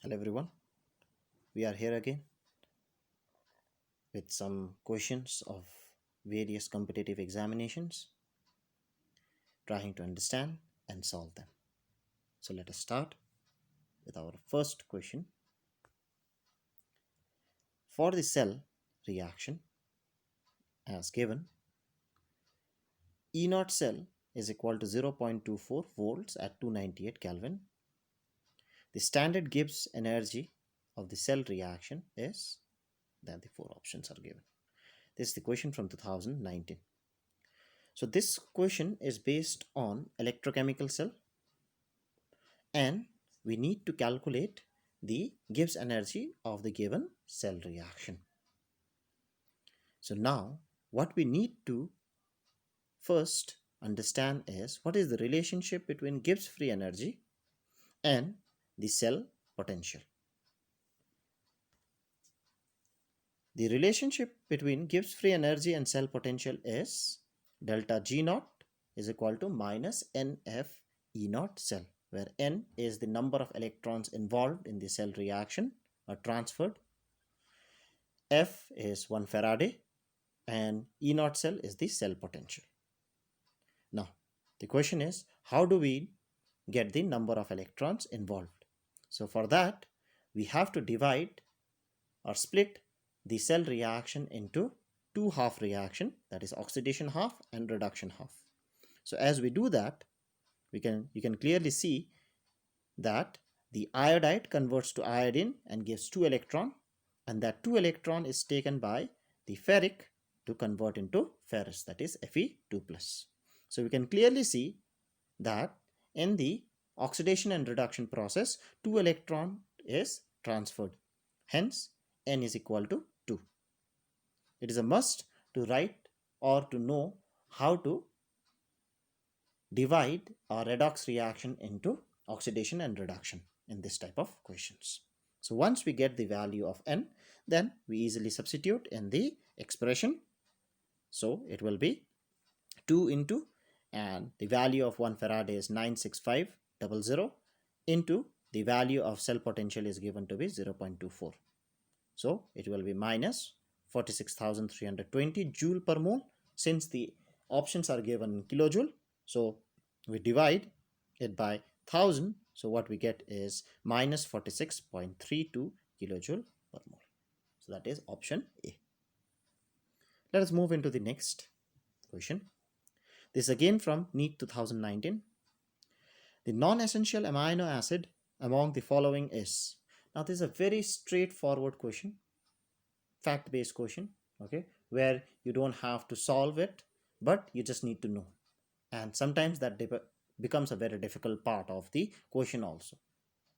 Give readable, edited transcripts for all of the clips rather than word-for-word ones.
Hello everyone, we are here again with some questions of various competitive examinations, trying to understand and solve them. So let us start with our first question. For the cell reaction as given, E naught cell is equal to 0.24 volts at 298 Kelvin. The standard Gibbs energy of the cell reaction is, then the four options are given. This is the question from 2019. So this question is based on electrochemical cell and we need to calculate the Gibbs energy of the given cell reaction. So now what we need to first understand is what is the relationship between Gibbs free energy and the cell potential. The relationship between Gibbs free energy and cell potential is delta G naught is equal to minus NF E naught cell, where N is the number of electrons involved in the cell reaction or transferred, F is 1 Faraday, and E naught cell is the cell potential. Now, the question is, how do we get the number of electrons involved? So for that, we have to divide or split the cell reaction into two half reaction, that is oxidation half and reduction half. So as we do that, you can clearly see that the iodide converts to iodine and gives 2 electron, and that 2 electron is taken by the ferric to convert into ferrous, that is Fe2+. So we can clearly see that in the oxidation and reduction process 2 electron is transferred, hence N is equal to 2. It is a must to write or to know how to divide a redox reaction into oxidation and reduction in this type of questions. So once we get the value of N, then we easily substitute in the expression. So it will be 2 into, and the value of 1 Faraday is 96500 into the value of cell potential is given to be 0.24. So it will be minus 46,320 joule per mole. Since the options are given in kilojoule, so we divide it by 1000. So what we get is minus 46.32 kilojoule per mole. So that is option A. Let us move into the next question. This again from NEET 2019. The non-essential amino acid among the following is. Now this is a very straightforward question, fact-based question, okay, where you don't have to solve it, but you just need to know. And sometimes that becomes a very difficult part of the question also,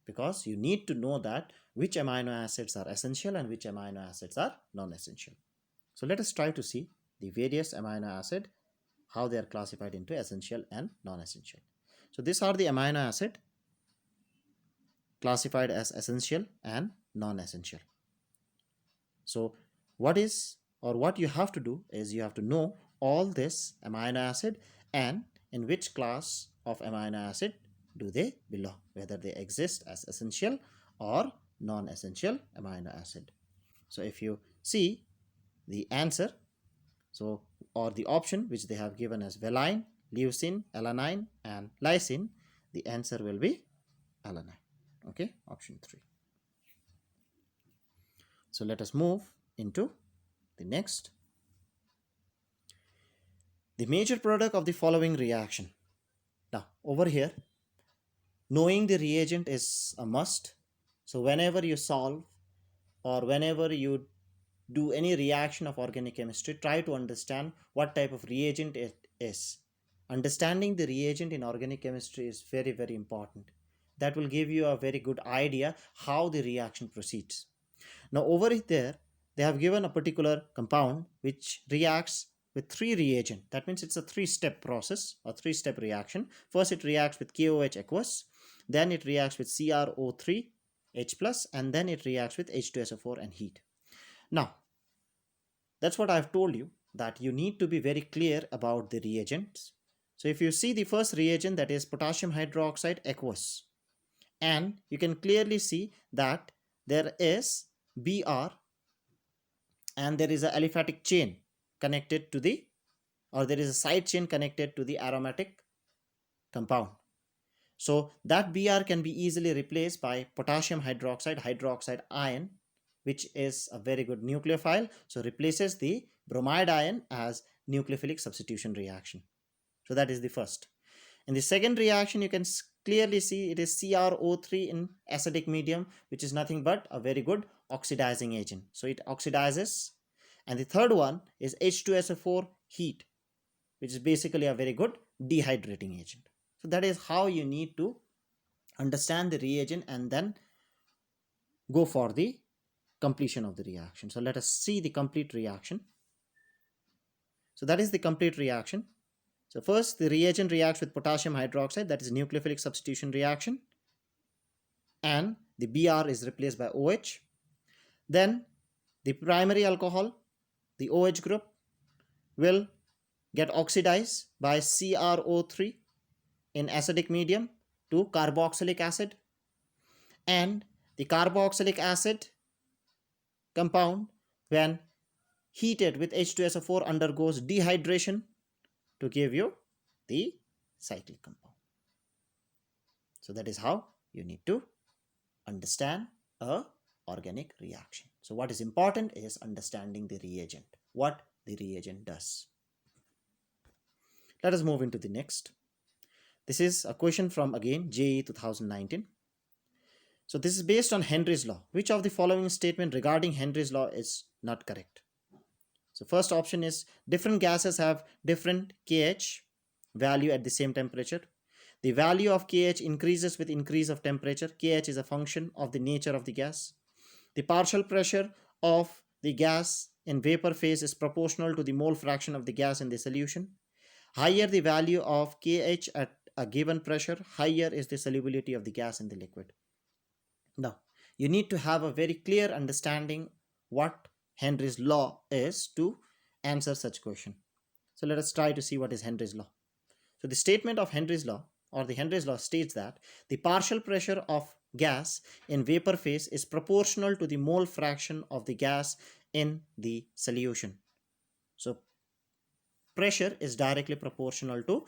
because you need to know that which amino acids are essential and which amino acids are non-essential. So let us try to see the various amino acid, how they are classified into essential and non-essential. So these are the amino acid classified as essential and non-essential. So what you have to do is you have to know all this amino acid and in which class of amino acid do they belong, whether they exist as essential or non-essential amino acid. So if you see the answer, so or the option which they have given as valine, leucine, alanine and lysine, the answer will be alanine. Okay, option 3. So let us move into the next. The major product of the following reaction. Now over here, knowing the reagent is a must. So whenever you solve or whenever you do any reaction of organic chemistry, try to understand what type of reagent it is. Understanding the reagent in organic chemistry is very, very important. That will give you a very good idea how the reaction proceeds. Now over there, they have given a particular compound which reacts with 3 reagents. That means it's a 3-step process or 3-step reaction. First it reacts with KOH aqueous, then it reacts with CrO3 H+, and then it reacts with H2SO4 and heat. Now, that's what I've told you, that you need to be very clear about the reagents. So if you see the first reagent, that is potassium hydroxide aqueous, and you can clearly see that there is Br and there is a aliphatic chain connected to the, or there is a side chain connected to the aromatic compound. So that Br can be easily replaced by potassium hydroxide ion, which is a very good nucleophile. So replaces the bromide ion as nucleophilic substitution reaction. So that is the first. In the second reaction, you can clearly see it is CrO3 in acidic medium, which is nothing but a very good oxidizing agent. So it oxidizes. And the third one is H2SO4 heat, which is basically a very good dehydrating agent. So that is how you need to understand the reagent and then go for the completion of the reaction. So let us see the complete reaction. So that is the complete reaction. So first, the reagent reacts with potassium hydroxide, that is nucleophilic substitution reaction, and the Br is replaced by OH. Then the primary alcohol, the OH group, will get oxidized by CrO3 in acidic medium to carboxylic acid, and the carboxylic acid compound, when heated with H2SO4, undergoes dehydration to give you the cyclic compound. So that is how you need to understand a organic reaction. So what is important is understanding the reagent, what the reagent does. Let us move into the next. This is a question from again JEE 2019. So this is based on Henry's law. Which of the following statement regarding Henry's law is not correct? So first option is different gases have different KH value at the same temperature. The value of KH increases with increase of temperature. KH is a function of the nature of the gas. The partial pressure of the gas in vapor phase is proportional to the mole fraction of the gas in the solution. Higher the value of KH at a given pressure, higher is the solubility of the gas in the liquid. Now, you need to have a very clear understanding what Henry's law is to answer such question. So let us try to see what is Henry's law. So the statement of Henry's law, or the Henry's law, states that the partial pressure of gas in vapor phase is proportional to the mole fraction of the gas in the solution. So pressure is directly proportional to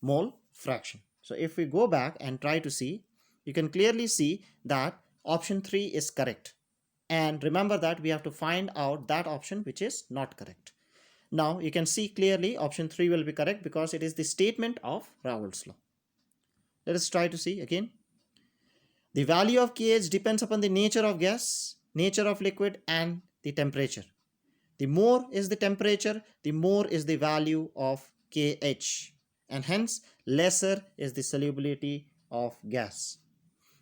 mole fraction. So if we go back and try to see, you can clearly see that option 3 is correct. And remember that we have to find out that option which is not correct. Now you can see clearly option 3 will be correct because it is the statement of Raoult's law. Let us try to see again. The value of KH depends upon the nature of gas, nature of liquid, and the temperature. The more is the temperature, the more is the value of KH, and hence lesser is the solubility of gas.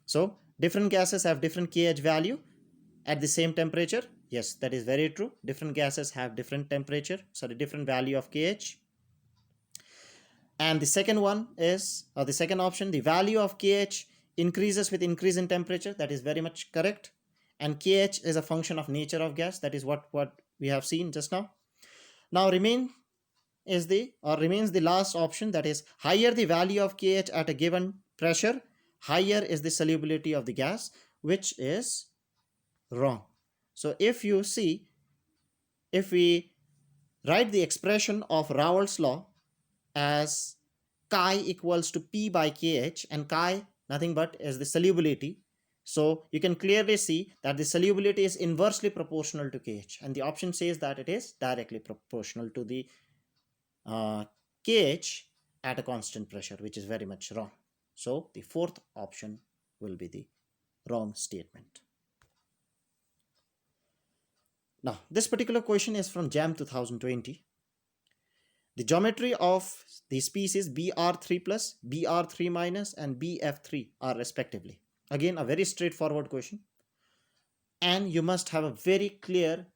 So different gases have different KH value at the same temperature. Yes, that is very true. Different gases have different different value of KH. And the second one is, or the second option, the value of KH increases with increase in temperature. That is very much correct. And KH is a function of nature of gas. That is what we have seen just now. Now remains the last option, that is higher the value of KH at a given pressure, higher is the solubility of the gas, which is wrong. So if you see, if we write the expression of Raoult's law as chi equals to P by KH, and chi nothing but is the solubility. So you can clearly see that the solubility is inversely proportional to KH, and the option says that it is directly proportional to the KH at a constant pressure, which is very much wrong. So the fourth option will be the wrong statement. Now this particular question is from JAM 2020. The geometry of the species Br3 plus, Br3 minus, and Bf3 are respectively. Again, a very straightforward question. And you must have a very clear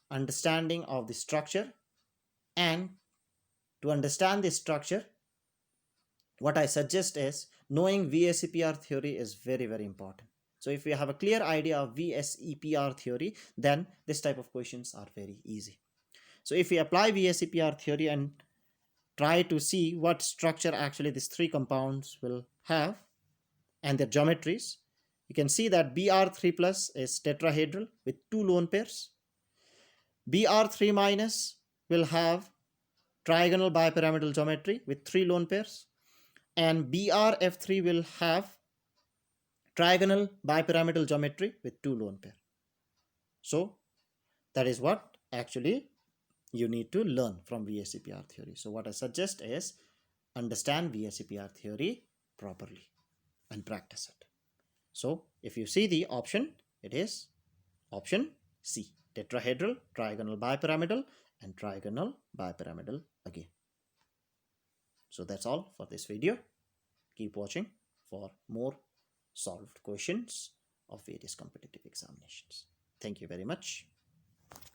understanding of the structure. And to understand this structure, what I suggest is knowing VSEPR theory is very, very important. So if you have a clear idea of VSEPR theory, then this type of questions are very easy. So if we apply VSEPR theory and try to see what structure actually these three compounds will have, and their geometries, you can see that Br3 plus is tetrahedral with two lone pairs. Br3 minus will have trigonal bipyramidal geometry with three lone pairs, and BrF3 will have trigonal bipyramidal geometry with two lone pairs. So that is what actually you need to learn from VSEPR theory. So what I suggest is understand VSEPR theory properly and practice it. So if you see the option, it is option C, tetrahedral, trigonal bipyramidal, and trigonal bipyramidal again. So that's all for this video. Keep watching for more solved questions of various competitive examinations. Thank you very much.